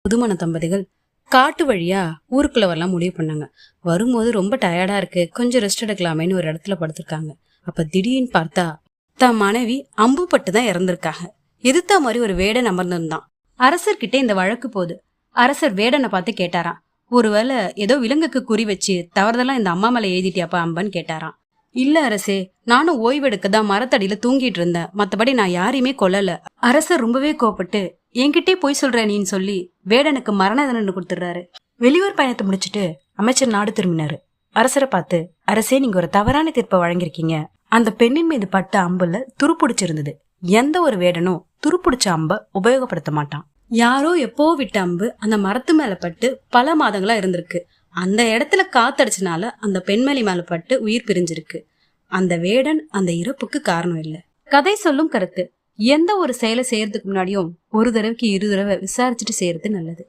புதுமண தம்பதிகள் காட்டு வழியா ஊருக்குள்ள வரலாம் முடிவு பண்ணாங்க. வரும்போது ரொம்ப டயர்டா இருக்கு, கொஞ்சம் ரெஸ்ட் எடுக்கலாமேன்னு ஒரு இடத்துல படுத்திருக்காங்க. அப்ப திடீர்னு பார்த்தா தன் மனைவி அம்பு பட்டு தான் இறந்திருக்காங்க. எதிர்த்தா மாதிரி ஒரு வேடன் அமர்ந்திருந்தான். அரசர்கிட்ட இந்த வழக்கு போகுது. அரசர் வேடனை பார்த்து கேட்டாராம், ஒருவேளை ஏதோ விலங்குக்கு குறி வச்சு தவறுதெல்லாம் இந்த அம்மா மேல எழுதிட்டியாப்பா அம்பன்னு கேட்டாராம். இல்ல அரசே, நானும் ஓய்வெடுக்க தான் மரத்தடியில தூங்கிட்டு இருந்தேன், மத்தபடி நான் யாரையுமே கொல்லல. அரசர் ரொம்பவே கோபப்பட்டு, என்கிட்டே போய் சொல்ற நீன்னு சொல்லி வேடனுக்கு மரண தண்டனை கொடுத்துடுறாரு. வெளியூர் பயணத்தை முடிச்சுட்டு அமைச்சர் நாடு திரும்பினாரு. அரசரை பார்த்து, அரசே நீங்க ஒரு தவறான தீர்ப்பை வழங்கிருக்கீங்க. அந்த பெண்ணின் மீது பட்ட அம்புல துருப்பிடிச்சிருந்தது. எந்த ஒரு வேடனும் துருப்பிடிச்ச அம்ப உபயோகப்படுத்த மாட்டான். யாரோ எப்போ விட்ட அம்பு அந்த மரத்து மேல பட்டு பல மாதங்களா இருந்திருக்கு. அந்த இடத்துல காத்தடிச்சனால அந்த பெண்மணி மேல பட்டு உயிர் பிரிஞ்சிருக்கு. அந்த வேடன் அந்த இறப்புக்கு காரணம் இல்ல. கதை சொல்லும் கருத்து, எந்த ஒரு செயலை செய்யறதுக்கு முன்னாடியும் ஒரு தடவைக்கு 2 தடவை விசாரிச்சுட்டு செய்யறது நல்லது.